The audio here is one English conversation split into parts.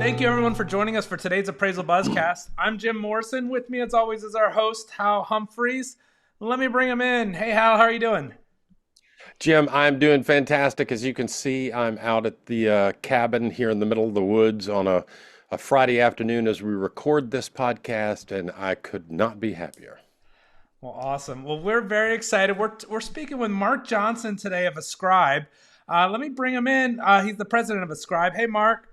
Thank you, everyone, for joining us for today's Appraisal Buzzcast. I'm Jim Morrison. With me, as always, is our host, Hal Humphreys. Let me bring him in. Hey, Hal, how are you doing? Jim, I'm doing fantastic. As you can see, I'm out at the cabin here in the middle of the woods on a Friday afternoon as we record this podcast, and I could not be happier. Well, awesome. Well, we're very excited. We're speaking with Mark Johnson today of Ascribe. Let me bring him in. He's the president of Ascribe. Hey, Mark.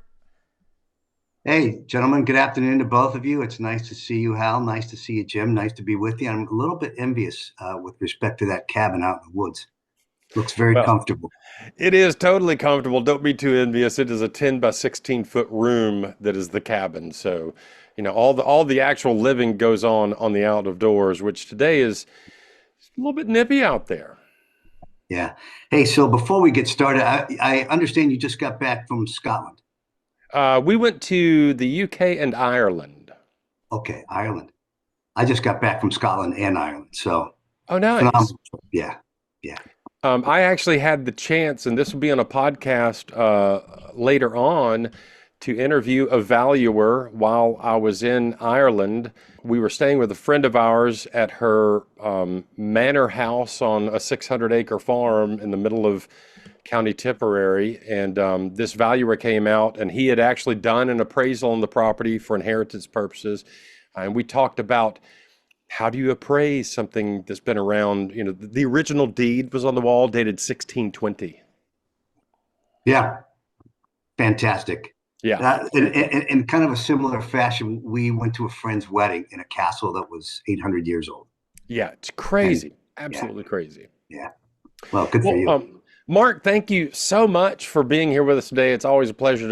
Hey, gentlemen, good afternoon to both of you. It's nice to see you, Hal. Nice to see you, Jim. Nice to be with you. I'm a little bit envious with respect to that cabin out in the woods. Looks very comfortable. It is totally comfortable. Don't be too envious. It is a 10 by 16 foot room that is the cabin. So, all the actual living goes on the out of doors, which today is a little bit nippy out there. Yeah. Hey, so before we get started, I understand you just got back from Scotland. We went to the UK and Ireland. Okay, Ireland. I just got back from Scotland and Ireland. So, oh, nice. Phenomenal. Yeah. I actually had the chance, and this will be on a podcast later on, to interview a valuer while I was in Ireland. We were staying with a friend of ours at her manor house on a 600-acre farm in the middle of County Tipperary, and this valuer came out, and he had actually done an appraisal on the property for inheritance purposes, and we talked about how do you appraise something that's been around. The original deed was on the wall, dated 1620. Yeah. Fantastic. Yeah. In kind of a similar fashion, we went to a friend's wedding in a castle that was 800 years old. Yeah, it's crazy. Absolutely crazy. Yeah. Well, good for you. Mark, thank you so much for being here with us today. It's always a pleasure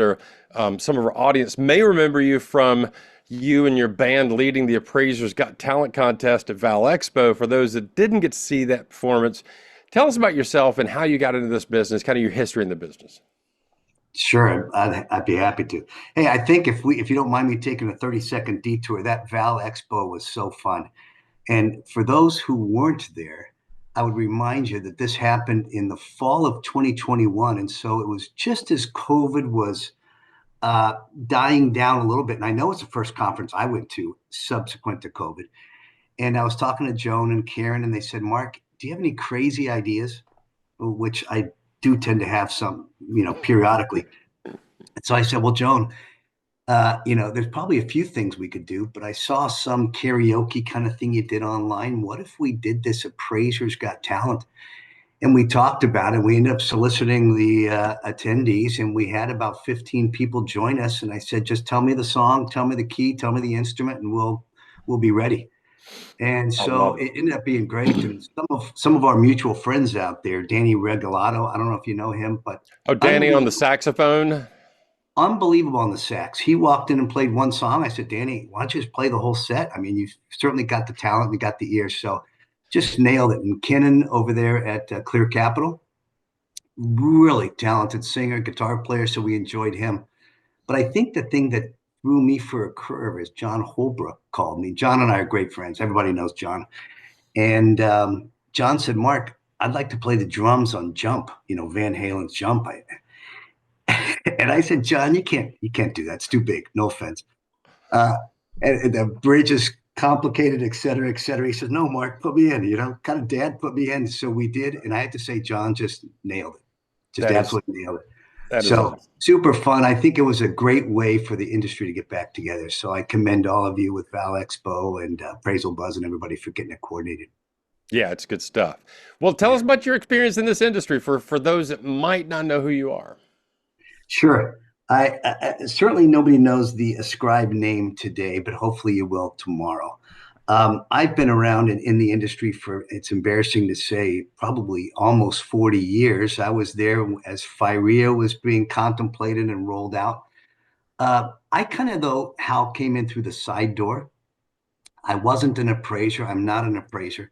to, some of our audience may remember you from you and your band leading the Appraisers Got Talent contest at Val Expo. For those that didn't get to see that performance, tell us about yourself and how you got into this business, kind of your history in the business. Sure, I'd be happy to. Hey, I think if you don't mind me taking a 30-second detour, that Val Expo was so fun. And for those who weren't there, I would remind you that this happened in the fall of 2021. And so it was just as COVID was dying down a little bit. And I know it's the first conference I went to subsequent to COVID. And I was talking to Joan and Karen, and they said, Mark, do you have any crazy ideas? Which I do tend to have some, periodically. And so I said, well, Joan, there's probably a few things we could do, but I saw some karaoke kind of thing you did online. What if we did this Appraisers Got Talent? And we talked about it. We ended up soliciting the attendees, and we had about 15 people join us. And I said, just tell me the song, tell me the key, tell me the instrument, and we'll be ready. And so it ended up being great. And some of our mutual friends out there, Danny Regalado, I don't know if you know him, but Danny on the saxophone. Unbelievable on the sax. He walked in and played one song. I said, Danny, why don't you just play the whole set? I mean, you've certainly got the talent, you got the ear, so just nailed it. And Kennan over there at Clear Capital, really talented singer, guitar player, so we enjoyed him. But I think the thing that threw me for a curve is John Holbrook called me. John and I are great friends. Everybody knows John. And John said, Mark, I'd like to play the drums on Jump, Van Halen's Jump. And I said, John, you can't do that. It's too big. No offense. And the bridge is complicated, et cetera, et cetera. He says, no, Mark, put me in, kind of dad, put me in. So we did. And I had to say, John just nailed it. Just absolutely nailed it. So super fun. I think it was a great way for the industry to get back together. So I commend all of you with Val Expo and Appraisal Buzz and everybody for getting it coordinated. Yeah, it's good stuff. Well, tell us about your experience in this industry for those that might not know who you are. Sure. I certainly nobody knows the Ascribe name today, but hopefully you will tomorrow. I've been around in the industry for, it's embarrassing to say, probably almost 40 years. I was there as FIREA was being contemplated and rolled out. I kind of, though, Hal, came in through the side door. I wasn't an appraiser. I'm not an appraiser.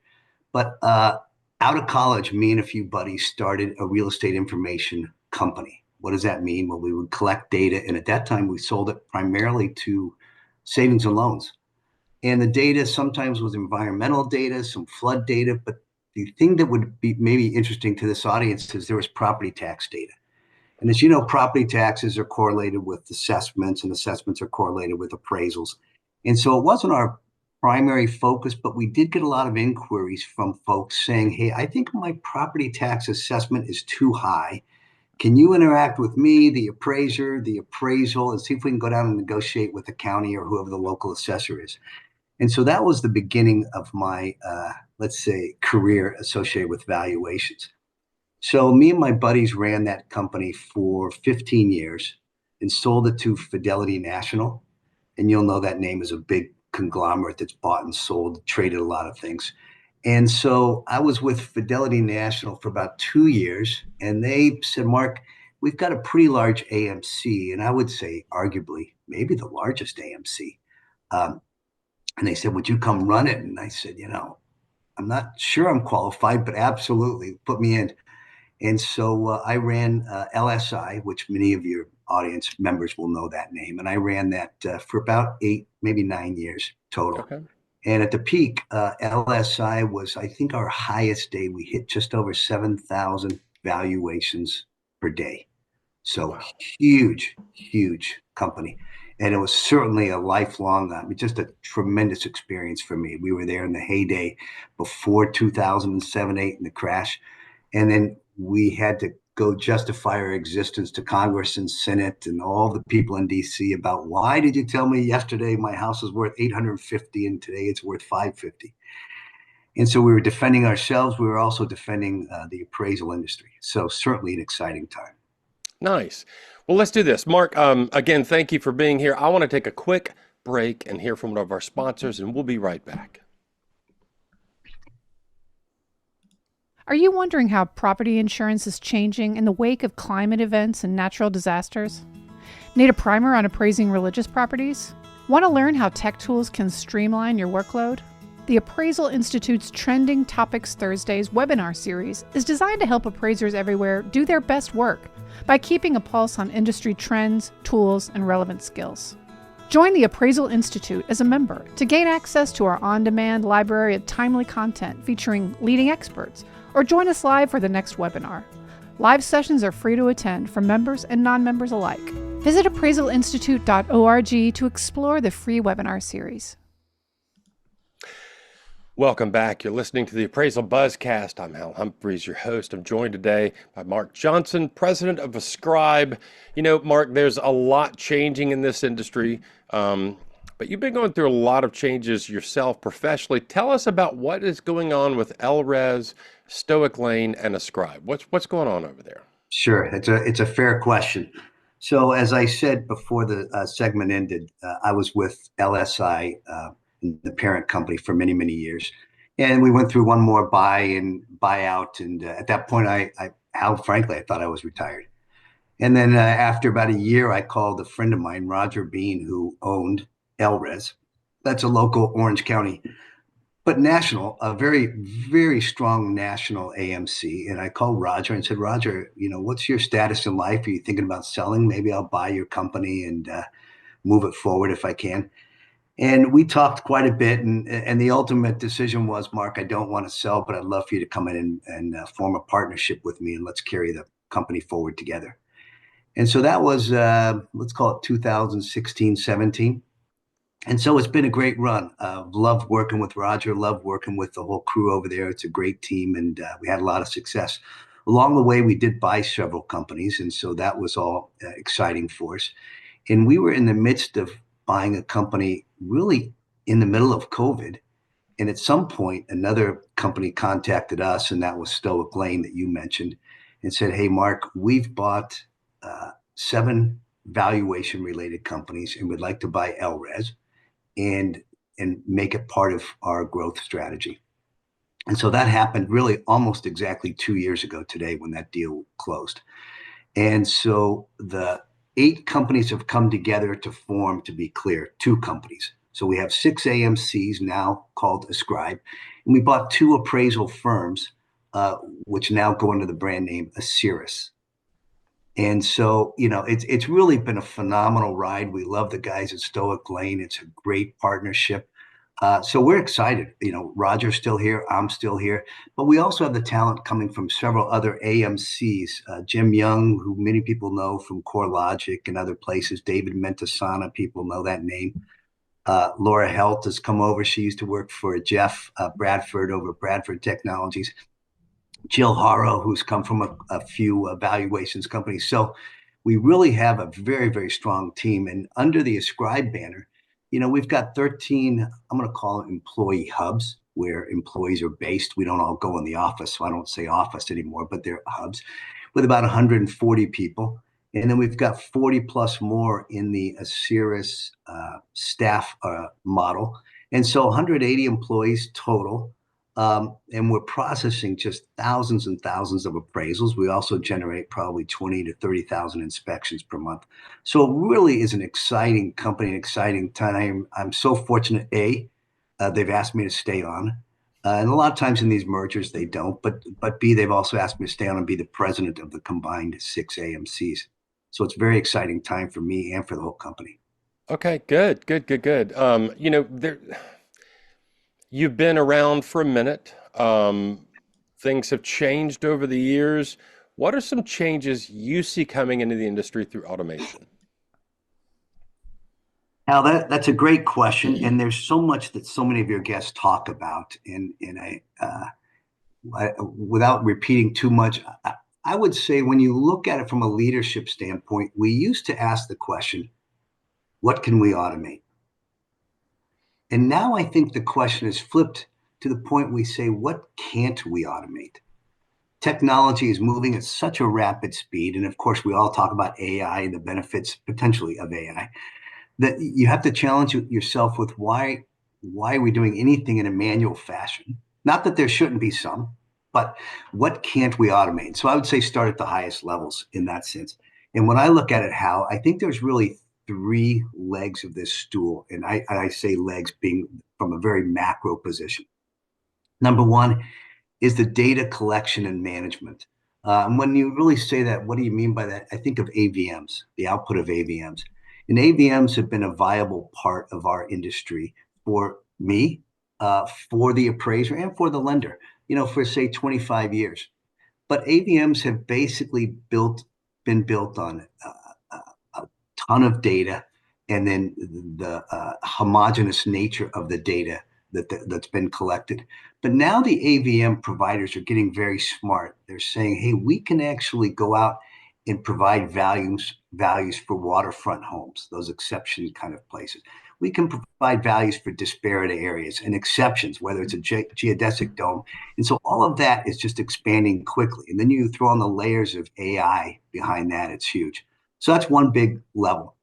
But out of college, me and a few buddies started a real estate information company. What does that mean? Well, we would collect data, and at that time, we sold it primarily to savings and loans. And the data sometimes was environmental data, some flood data, but the thing that would be maybe interesting to this audience is there was property tax data. And as you know, property taxes are correlated with assessments, and assessments are correlated with appraisals. And so it wasn't our primary focus, but we did get a lot of inquiries from folks saying, hey, I think my property tax assessment is too high. Can you interact with me, the appraiser, the appraisal, and see if we can go down and negotiate with the county or whoever the local assessor is? And so that was the beginning of my, let's say, career associated with valuations. So me and my buddies ran that company for 15 years and sold it to Fidelity National. And you'll know that name is a big conglomerate that's bought and sold, traded a lot of things. And so I was with Fidelity National for about 2 years, and they said, Mark, we've got a pretty large AMC, and I would say arguably maybe the largest AMC. And they said, would you come run it? And I said, I'm not sure I'm qualified, but absolutely put me in. And so I ran LSI, which many of your audience members will know that name. And I ran that for about 8, maybe 9 years total. Okay. And at the peak, LSI was, I think, our highest day. We hit just over 7,000 valuations per day. So Wow. huge, huge company. And it was certainly a lifelong, just a tremendous experience for me. We were there in the heyday before 2007, 8 and the crash. And then we had to go justify our existence to Congress and Senate and all the people in DC about, why did you tell me yesterday my house was worth 850 and today it's worth 550? And so we were defending ourselves. We were also defending the appraisal industry. So certainly an exciting time. Nice. Well, let's do this. Mark, again, thank you for being here. I want to take a quick break and hear from one of our sponsors, and we'll be right back. Are you wondering how property insurance is changing in the wake of climate events and natural disasters? Need a primer on appraising religious properties? Want to learn how tech tools can streamline your workload? The Appraisal Institute's Trending Topics Thursdays webinar series is designed to help appraisers everywhere do their best work by keeping a pulse on industry trends, tools, and relevant skills. Join the Appraisal Institute as a member to gain access to our on-demand library of timely content featuring leading experts, or join us live for the next webinar. Live sessions are free to attend for members and non-members alike. Visit appraisalinstitute.org to explore the free webinar series. Welcome back. You're listening to the Appraisal Buzzcast. I'm Hal Humphreys, your host. I'm joined today by Mark Johnson, president of Ascribe. Mark, there's a lot changing in this industry, but you've been going through a lot of changes yourself professionally. Tell us about what is going on with LRES, Stoic Lane, and Ascribe. What's going on over there? Sure. It's a fair question. So as I said before the segment ended, I was with LSI, the parent company, for many, many years. And we went through one more buy and buyout. And at that point, frankly, I thought I was retired. And then after about a year, I called a friend of mine, Roger Bean, who owned LRES. That's a local Orange County, but national, a very, very strong national AMC. And I called Roger and said, Roger, what's your status in life? Are you thinking about selling? Maybe I'll buy your company and move it forward if I can. And we talked quite a bit, and the ultimate decision was, Mark, I don't want to sell, but I'd love for you to come in and form a partnership with me, and let's carry the company forward together. And so that was, let's call it 2016, 17. And so it's been a great run. Loved working with Roger, loved working with the whole crew over there. It's a great team, and we had a lot of success. Along the way, we did buy several companies, and so that was all exciting for us. And we were in the midst of buying a company really in the middle of COVID. And at some point, another company contacted us, and that was Stoic Lane that you mentioned, and said, hey, Mark, we've bought 7 valuation-related companies, and we'd like to buy LRES and make it part of our growth strategy. And so that happened really almost exactly 2 years ago today when that deal closed. And so the 8 companies have come together to form, to be clear, 2 companies. So we have 6 AMCs now called Ascribe, and we bought 2 appraisal firms, which now go under the brand name Ascribe. And so, it's really been a phenomenal ride. We love the guys at Stoic Lane. It's a great partnership. So we're excited. Roger's still here. I'm still here. But we also have the talent coming from several other AMCs. Jim Young, who many people know from CoreLogic and other places. David Mentasana, people know that name. Laura Helt has come over. She used to work for Jeff Bradford over Bradford Technologies. Jill Haro, who's come from a few valuations companies. So we really have a very, very strong team. And under the Ascribe banner, we've got 13, I'm going to call it employee hubs, where employees are based. We don't all go in the office, so I don't say office anymore, but they're hubs with about 140 people. And then we've got 40 plus more in the Asiris staff model. And so 180 employees total. And we're processing just thousands and thousands of appraisals. We also generate probably 20 to 30,000 inspections per month. So it really is an exciting company, an exciting time. I'm so fortunate, they've asked me to stay on. And a lot of times in these mergers, they don't. But B, they've also asked me to stay on and be the president of the combined 6 AMCs. So it's a very exciting time for me and for the whole company. Okay, good. You've been around for a minute. Things have changed over the years. What are some changes you see coming into the industry through automation? Now, that's a great question, and there's so much that so many of your guests talk about. And without repeating too much, I would say when you look at it from a leadership standpoint, we used to ask the question, what can we automate? And now I think the question is flipped to the point we say, what can't we automate? Technology is moving at such a rapid speed. And of course, we all talk about AI and the benefits potentially of AI, that you have to challenge yourself with why are we doing anything in a manual fashion? Not that there shouldn't be some, but what can't we automate? So I would say start at the highest levels in that sense. And when I look at it, Hal, I think there's really three legs of this stool. And I say legs being from a very macro position. Number one is the data collection and management. And when you really say that, what do you mean by that? I think of AVMs, the output of AVMs. And AVMs have been a viable part of our industry for me, for the appraiser, and for the lender, for say 25 years. But AVMs have basically been built on a ton of data, and then the homogeneous nature of the data that's been collected. But now the AVM providers are getting very smart. They're saying, hey, we can actually go out and provide values for waterfront homes, those exception kind of places. We can provide values for disparate areas and exceptions, whether it's a geodesic dome. And so all of that is just expanding quickly. And then you throw on the layers of AI behind that, it's huge. So that's one big level.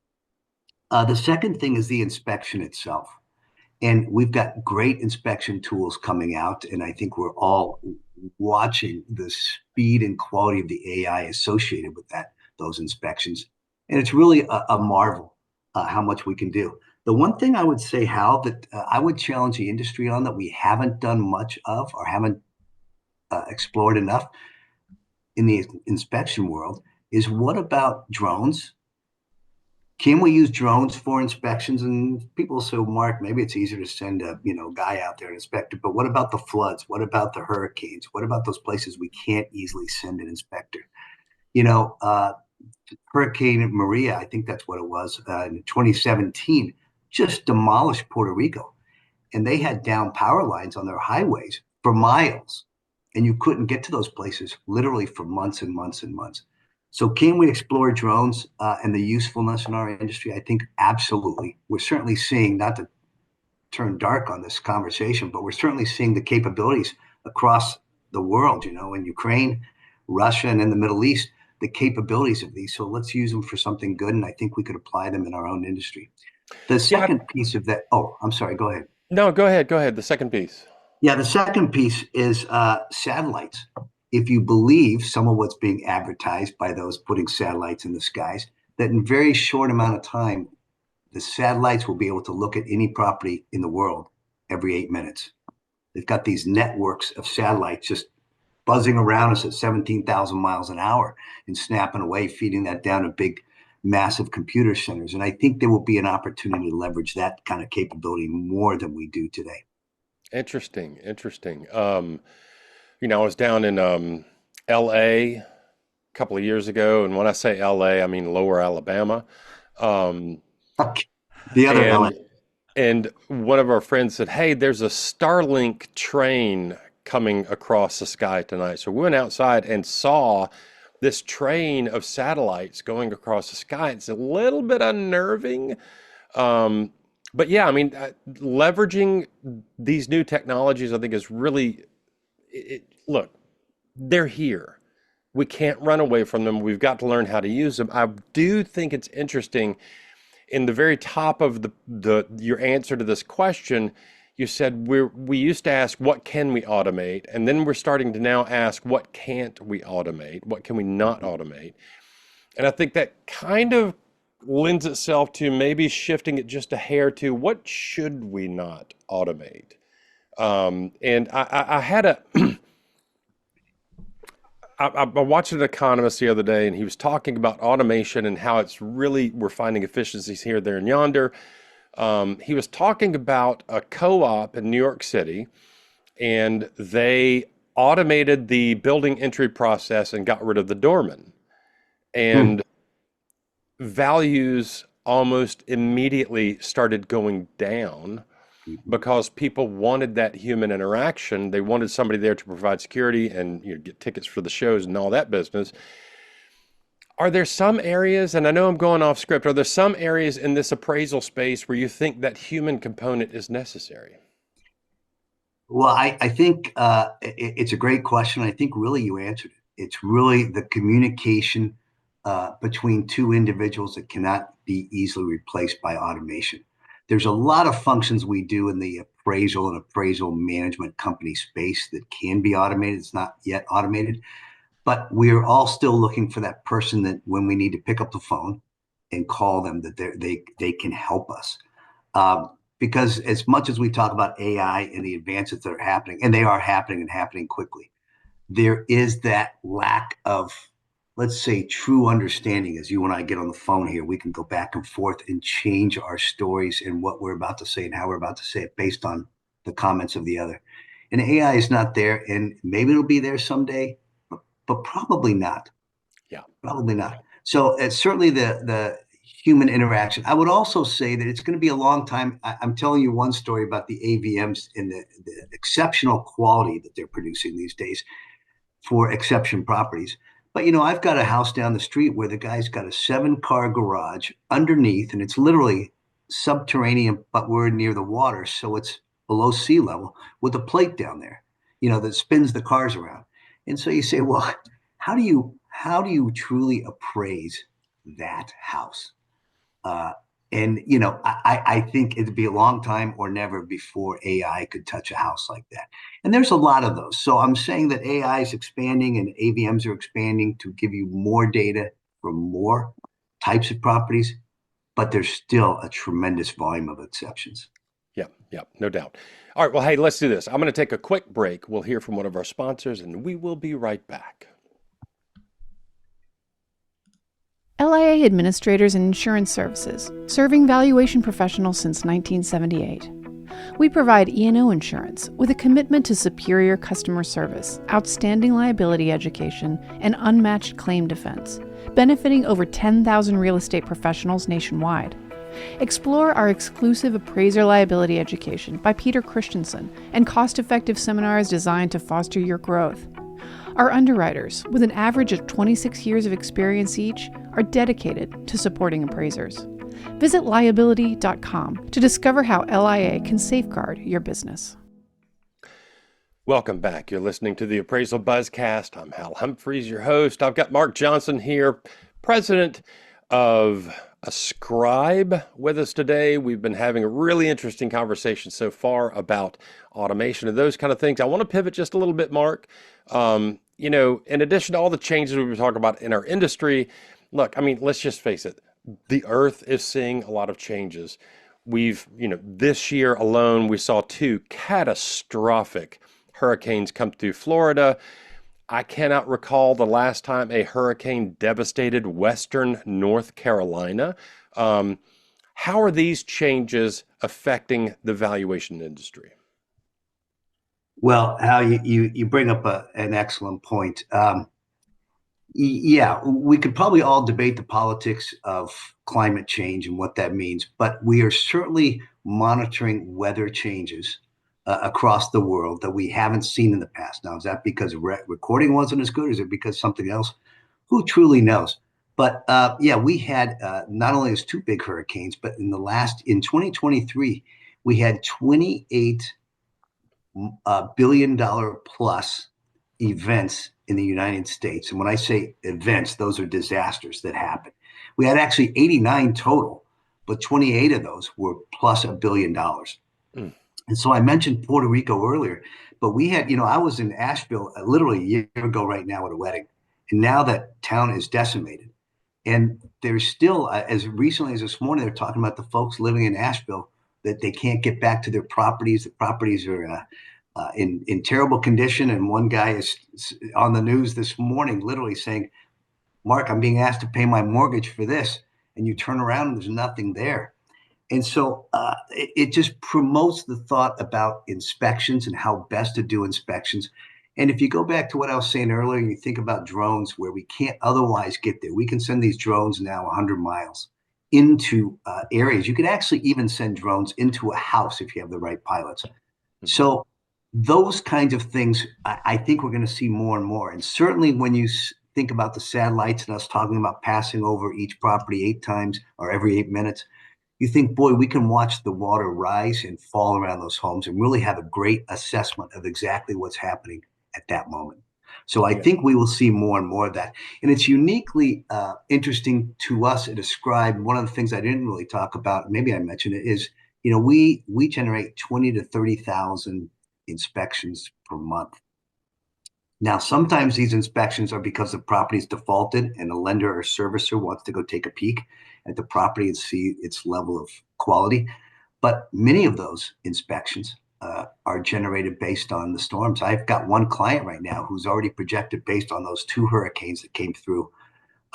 The second thing is the inspection itself. And we've got great inspection tools coming out. And I think we're all watching the speed and quality of the AI associated with those inspections. And it's really a marvel how much we can do. The one thing I would say, Hal, that I would challenge the industry on that we haven't done much of or haven't explored enough in the inspection world is, what about drones? Can we use drones for inspections? And people say, Mark, maybe it's easier to send a guy out there and inspect it. But what about the floods? What about the hurricanes? What about those places we can't easily send an inspector? Hurricane Maria, I think that's what it was, in 2017, just demolished Puerto Rico. And they had down power lines on their highways for miles. And you couldn't get to those places literally for months and months and months. So can we explore drones and the usefulness in our industry? I think absolutely. We're certainly seeing, not to turn dark on this conversation, but we're certainly seeing the capabilities across the world, in Ukraine, Russia, and in the Middle East, the capabilities of these. So let's use them for something good. And I think we could apply them in our own industry. The second piece of that, I'm sorry, go ahead. No, go ahead. The second piece. Yeah, the second piece is satellites. If you believe some of what's being advertised by those putting satellites in the skies, that in very short amount of time, the satellites will be able to look at any property in the world every 8 minutes. They've got these networks of satellites just buzzing around us at 17,000 miles an hour and snapping away, feeding that down to big massive computer centers. And I think there will be an opportunity to leverage that kind of capability more than we do today. Interesting. I was down in LA a couple of years ago, and when I say LA, I mean Lower Alabama. Um, The other LA. and one of our friends said, "Hey, there's a Starlink train coming across the sky tonight." So we went outside and saw this train of satellites going across the sky. It's a little bit unnerving. But yeah, I mean, leveraging these new technologies, I think is really, look, they're here. We can't run away from them. We've got to learn how to use them. I do think it's interesting in the very top of your answer to this question. You said we used to ask, what can we automate? And then we're starting to now ask, what can't we automate? What can we not automate? And I think that kind of lends itself to maybe shifting it just a hair to what should we not automate? And I had I watched an economist the other day, and he was talking about automation and how it's really, we're finding efficiencies here, there, and yonder. He was talking about a co-op in New York City, and they automated the building entry process and got rid of the doorman. And values almost immediately started going down because people wanted that human interaction. They wanted somebody there to provide security and get tickets for the shows and all that business. Are there some areas, and I know I'm going off script, are there some areas in this appraisal space where you think that human component is necessary? Well, I think it's a great question. I think really you answered it. It's really the communication between two individuals that cannot be easily replaced by automation. There's a lot of functions we do in the appraisal and appraisal management company space that can be automated. It's not yet automated, but we're all still looking for that person that when we need to pick up the phone and call them, that they can help us. Because as much as we talk about AI and the advances that are happening, and they are happening and happening quickly, there is that lack of, let's say, true understanding. As you and I get on the phone here, we can go back and forth and change our stories and what we're about to say and how we're about to say it based on the comments of the other. And AI is not there, and maybe it'll be there someday, but probably not. Yeah, probably not. So it's certainly the human interaction. I would also say that it's going to be a long time. I'm telling you one story about the AVMs and the exceptional quality that they're producing these days for exception properties. But, I've got a house down the street where the guy's got a 7-car garage underneath, and it's literally subterranean, but we're near the water. So it's below sea level with a plate down there, that spins the cars around. And so you say, well, how do you truly appraise that house? I think it'd be a long time or never before AI could touch a house like that. And there's a lot of those. So I'm saying that AI is expanding and AVMs are expanding to give you more data for more types of properties, but there's still a tremendous volume of exceptions. Yeah, no doubt. All right, well, hey, let's do this. I'm going to take a quick break. We'll hear from one of our sponsors, and we will be right back. LIA Administrators and Insurance Services, serving valuation professionals since 1978. We provide E&O insurance with a commitment to superior customer service, outstanding liability education, and unmatched claim defense, benefiting over 10,000 real estate professionals nationwide. Explore our exclusive appraiser liability education by Peter Christensen and cost-effective seminars designed to foster your growth. Our underwriters, with an average of 26 years of experience each, are dedicated to supporting appraisers. Visit liability.com to discover how LIA can safeguard your business. Welcome back. You're listening to the Appraisal Buzzcast. I'm Hal Humphreys, your host. I've got Mark Johnson here, president of Ascribe, with us today. We've been having a really interesting conversation so far about automation and those kind of things. I want to pivot just a little bit, Mark. In addition to all the changes we've been talking about in our industry, look, I mean, let's just face it. The earth is seeing a lot of changes. This year alone, we saw 2 catastrophic hurricanes come through Florida. I cannot recall the last time a hurricane devastated Western North Carolina. Um, how are these changes affecting the valuation industry? Well, Hal, you bring up an excellent point. Yeah, we could probably all debate the politics of climate change and what that means, but we are certainly monitoring weather changes across the world that we haven't seen in the past. Now, is that because recording wasn't as good, or is it because something else? Who truly knows? But yeah, we had not only as two big hurricanes, but in 2023, we had 28 billion-dollar plus events in the United States. And when I say events, those are disasters that happen. We had actually 89 total, but 28 of those were plus $1 billion. Mm. And so I mentioned Puerto Rico earlier, but we had, I was in Asheville literally a year ago right now at a wedding. And now that town is decimated. And there's still, as recently as this morning, they're talking about the folks living in Asheville that they can't get back to their properties. The properties are in terrible condition. And one guy is on the news this morning, literally saying, "Mark, I'm being asked to pay my mortgage for this." And you turn around and there's nothing there. And so it just promotes the thought about inspections and how best to do inspections. And if you go back to what I was saying earlier, and you think about drones where we can't otherwise get there, we can send these drones now 100 miles into areas. You could actually even send drones into a house if you have the right pilots. So those kinds of things, I think we're going to see more and more. And certainly when you think about the satellites and us talking about passing over each property 8 times or every 8 minutes, you think, boy, we can watch the water rise and fall around those homes and really have a great assessment of exactly what's happening at that moment. So I think we will see more and more of that. And it's uniquely interesting to us at Ascribe. One of the things I didn't really talk about, maybe I mentioned it, is, we generate 20 to 30,000 inspections per month. Now, sometimes these inspections are because the property is defaulted and a lender or servicer wants to go take a peek at the property and see its level of quality. But many of those inspections are generated based on the storms. I've got one client right now who's already projected, based on those 2 hurricanes that came through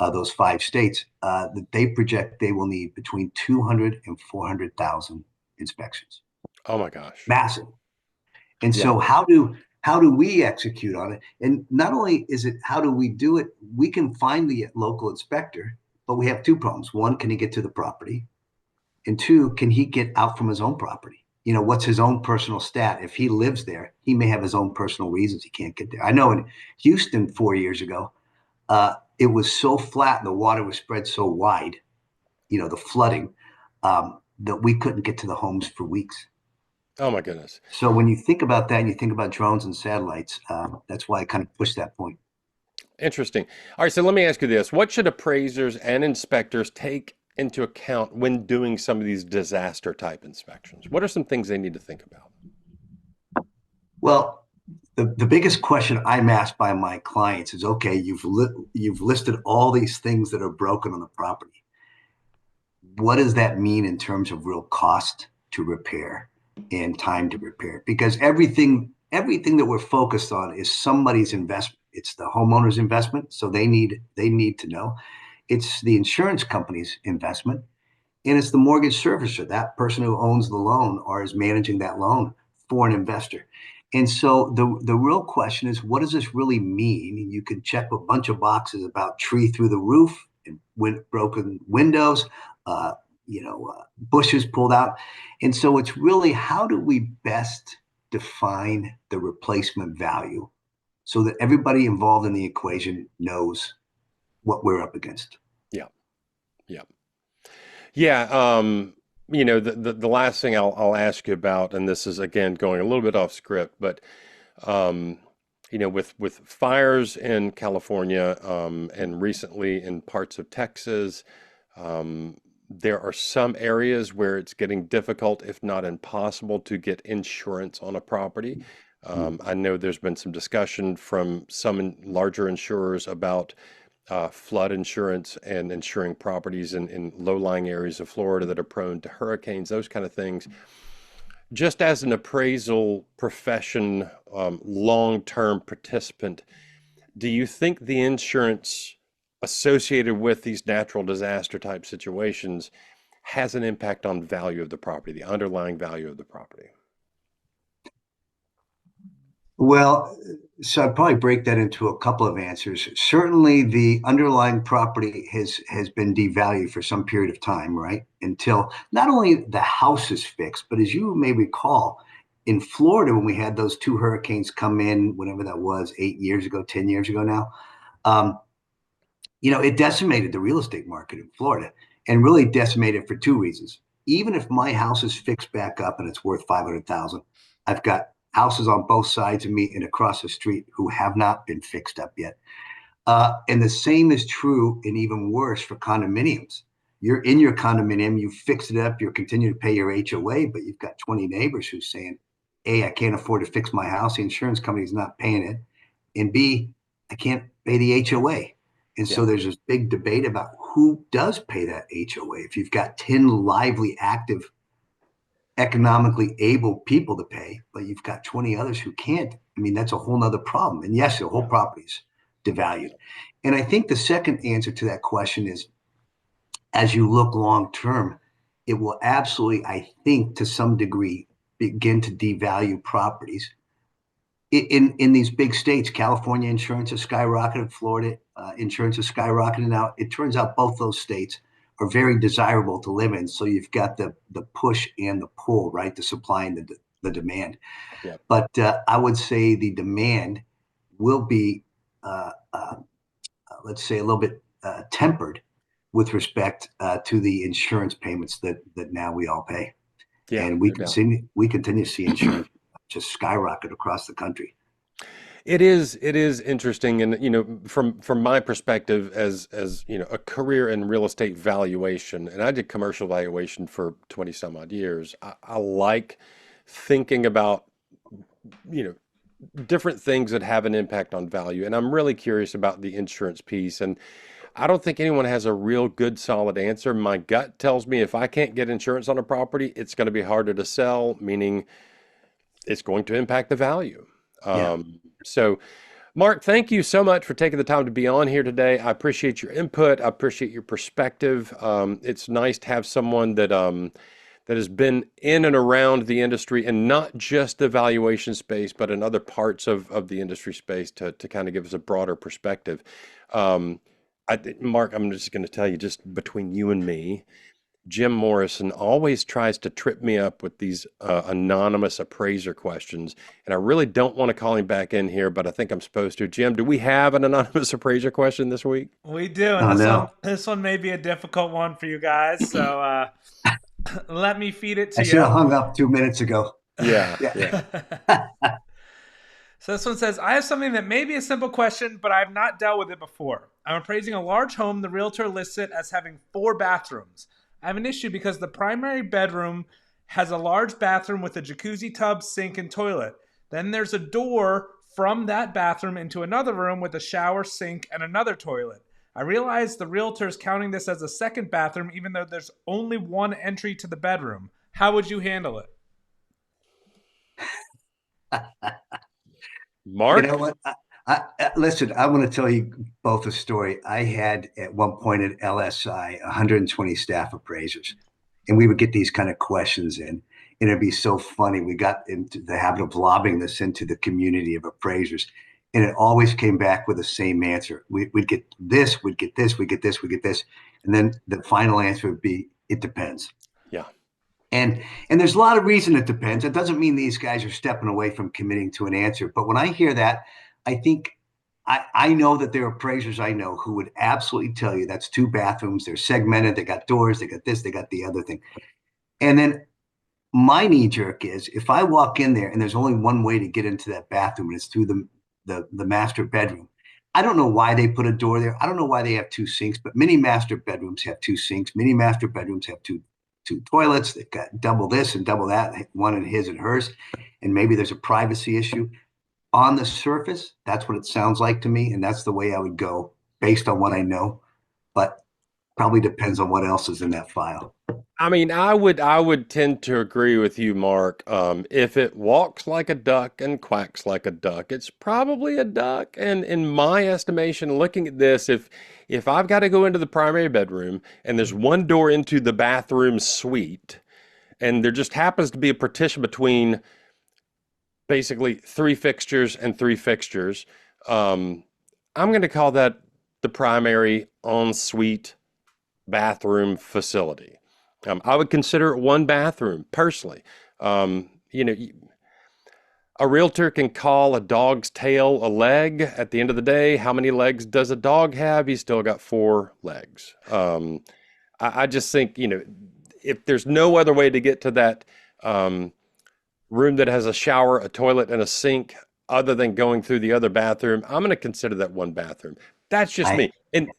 those 5 states, that they project they will need between 200 and 400,000 inspections. Oh my gosh. Massive. And so how do we execute on it? And not only is it how do we do it, we can find the local inspector, but we have two problems. One, can he get to the property? And two, can he get out from his own property? What's his own personal stat? If he lives there, he may have his own personal reasons he can't get there. I know in Houston 4 years ago, it was so flat and the water was spread so wide, the flooding, that we couldn't get to the homes for weeks. Oh my goodness. So when you think about that and you think about drones and satellites, that's why I kind of push that point. Interesting. All right, so let me ask you this. What should appraisers and inspectors take into account when doing some of these disaster type inspections? What are some things they need to think about? Well, the biggest question I'm asked by my clients is, okay, you've listed all these things that are broken on the property. What does that mean in terms of real cost to repair and time to repair? Because everything that we're focused on is somebody's investment. It's the homeowner's investment, so they need to know. It's the insurance company's investment, and it's the mortgage servicer, that person who owns the loan or is managing that loan for an investor. And so the real question is, what does this really mean? You can check a bunch of boxes about tree through the roof and broken windows, bushes pulled out. And so it's really, how do we best define the replacement value so that everybody involved in the equation knows what we're up against? Yeah. The last thing I'll ask you about, and this is again going a little bit off script, but with fires in California, and recently in parts of Texas, there are some areas where it's getting difficult, if not impossible, to get insurance on a property. I know there's been some discussion from some larger insurers about flood insurance and insuring properties in low-lying areas of Florida that are prone to hurricanes, those kind of things. Just as an appraisal profession, long-term participant, do you think the insurance associated with these natural disaster type situations has an impact on value of the property, the underlying value of the property? Well, so I'd probably break that into a couple of answers. Certainly, the underlying property has been devalued for some period of time, right? Until not only the house is fixed, but as you may recall, in Florida, when we had those two hurricanes come in, whenever that was, 8 years ago, 10 years ago now, um, it decimated the real estate market in Florida, and really decimated for two reasons. Even if my house is fixed back up and it's worth 500,000, I've got houses on both sides of me and across the street who have not been fixed up yet. And the same is true, and even worse, for condominiums. You're in your condominium, you fix it up, you continue to pay your HOA, but you've got 20 neighbors who's saying, A, I can't afford to fix my house, the insurance company's not paying it, and B, I can't pay the HOA. And so there's this big debate about who does pay that HOA. If you've got 10 lively, active, economically able people to pay, but you've got 20 others who can't, I mean, that's a whole nother problem. And yes, the whole property's devalued. And I think the second answer to that question is, as you look long term, it will absolutely, I think, to some degree, begin to devalue properties. In these big states, California insurance has skyrocketed, Florida insurance has skyrocketed. Now, it turns out both those states are very desirable to live in. So you've got the push and the pull, right? The supply and the demand. Yeah. But I would say the demand will be, let's say, a little bit tempered with respect to the insurance payments that now we all pay. Yeah, and we continue to see insurance just skyrocket across the country. It is interesting, and from my perspective as a career in real estate valuation, and I did commercial valuation for 20 some odd years. I like thinking about different things that have an impact on value, and I'm really curious about the insurance piece. And I don't think anyone has a real good solid answer. My gut tells me if I can't get insurance on a property, it's going to be harder to sell, meaning it's going to impact the value. So, Mark, thank you so much for taking the time to be on here today. I appreciate your input. I appreciate your perspective. It's nice to have someone that has been in and around the industry, and not just the valuation space, but in other parts of the industry space to kind of give us a broader perspective. Mark, I'm just going to tell you, just between you and me, Jim Morrison always tries to trip me up with these anonymous appraiser questions, and I really don't want to call him back in here, but I think I'm supposed to. Jim, do we have an anonymous appraiser question this week? We do, and this one may be a difficult one for you guys, so let me feed it to you. I should have hung up 2 minutes ago. Yeah. So this one says, I have something that may be a simple question, but I have not dealt with it before. I'm appraising a large home. The realtor lists it as having 4 bathrooms. I have an issue because the primary bedroom has a large bathroom with a jacuzzi tub, sink, and toilet. Then there's a door from that bathroom into another room with a shower, sink, and another toilet. I realize the realtor is counting this as a second bathroom, even though there's only one entry to the bedroom. How would you handle it? Mark? You know what? Listen, I want to tell you both a story. I had at one point at LSI 120 staff appraisers, and we would get these kind of questions in, and it'd be so funny. We got into the habit of lobbing this into the community of appraisers, and it always came back with the same answer. We'd get this, we'd get this, we'd get this, we'd get this, and then the final answer would be, it depends. Yeah. And there's a lot of reason it depends. It doesn't mean these guys are stepping away from committing to an answer. But when I hear that, I think I know that there are appraisers I know who would absolutely tell you that's 2 bathrooms. They're segmented. They got doors. They got this. They got the other thing. And then my knee jerk is if I walk in there and there's only one way to get into that bathroom and it's through the master bedroom. I don't know why they put a door there. I don't know why they have 2 sinks, but many master bedrooms have 2 sinks. Many master bedrooms have two toilets. They've got double this and double that, one in his and hers, and maybe there's a privacy issue. On the surface, that's what it sounds like to me, and that's the way I would go based on what I know. But Probably depends on what else is in that file. I mean, I would tend to agree with you, Mark. If it walks like a duck and quacks like a duck, it's probably a duck. And in my estimation, looking at this, if I've got to go into the primary bedroom and there's one door into the bathroom suite, and there just happens to be a partition between basically three fixtures and three fixtures, I'm going to call that the primary ensuite bathroom facility. I would consider it one bathroom personally. You know, a realtor can call a dog's tail a leg. At the end of the day, how many legs does a dog have? He's still got four legs. I just think, you know, if there's no other way to get to that room that has a shower, a toilet, and a sink other than going through the other bathroom, I'm going to consider that one bathroom. That's just me. And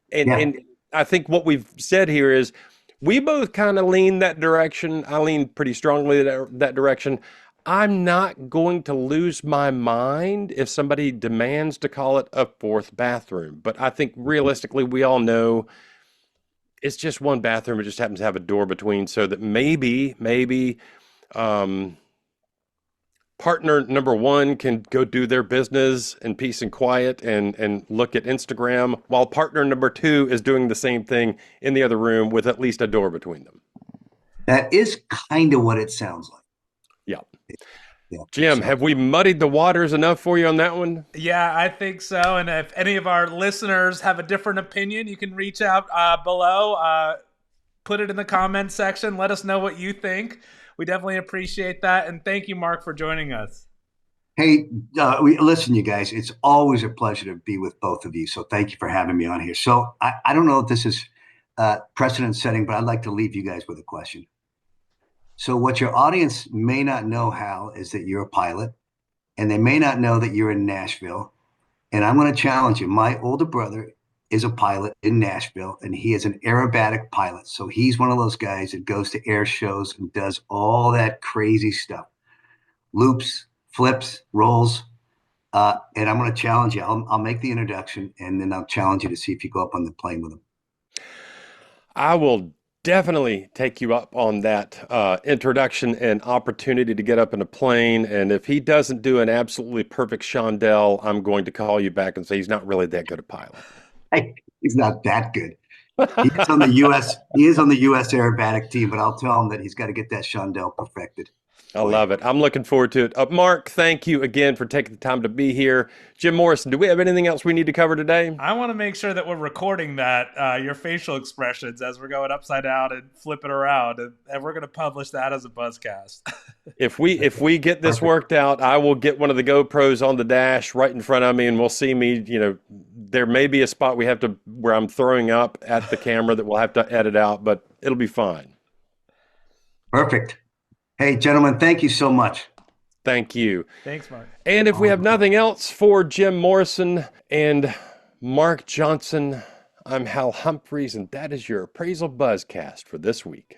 I think what we've said here is we both kind of lean that direction. I lean pretty strongly that direction. I'm not going to lose my mind if somebody demands to call it a fourth bathroom. But I think realistically, we all know it's just one bathroom. It just happens to have a door between, so that maybe partner number one can go do their business in peace and quiet and look at Instagram, while partner number two is doing the same thing in the other room with at least a door between them. That is kind of what it sounds like. Yeah. Yeah. Jim, have we muddied the waters enough for you on that one? Yeah, I think so. And if any of our listeners have a different opinion, you can reach out below, put it in the comments section. Let us know what you think. We definitely appreciate that. And thank you, Mark, for joining us. Hey, listen, you guys, it's always a pleasure to be with both of you. So thank you for having me on here. So I don't know if this is precedent setting, but I'd like to leave you guys with a question. So what your audience may not know, Hal, is that you're a pilot, and they may not know that you're in Nashville. And I'm going to challenge you. My older brother is a pilot in Nashville, and he is an aerobatic pilot. So he's one of those guys that goes to air shows and does all that crazy stuff. Loops, flips, rolls. And I'm going to challenge you. I'll make the introduction, and then I'll challenge you to see if you go up on the plane with him. I will definitely take you up on that introduction and opportunity to get up in a plane. And if he doesn't do an absolutely perfect Shondell, I'm going to call you back and say he's not really that good a pilot. Hey, he's not that good. He is on the U.S. aerobatic team, but I'll tell him that he's got to get that Shondell perfected. I love it. I'm looking forward to it. Mark, thank you again for taking the time to be here. Jim Morrison, do we have anything else we need to cover today? I want to make sure that we're recording that, your facial expressions as we're going upside down and flipping around, and we're going to publish that as a Buzzcast. If we get this worked out, I will get one of the GoPros on the dash right in front of me, and we'll see me. You know, there may be a spot where I'm throwing up at the camera that we'll have to edit out, but it'll be fine. Perfect. Hey, gentlemen, thank you so much. Thank you. Thanks, Mark. And if we have nothing else for Jim Morrison and Mark Johnson, I'm Hal Humphreys, and that is your Appraisal Buzzcast for this week.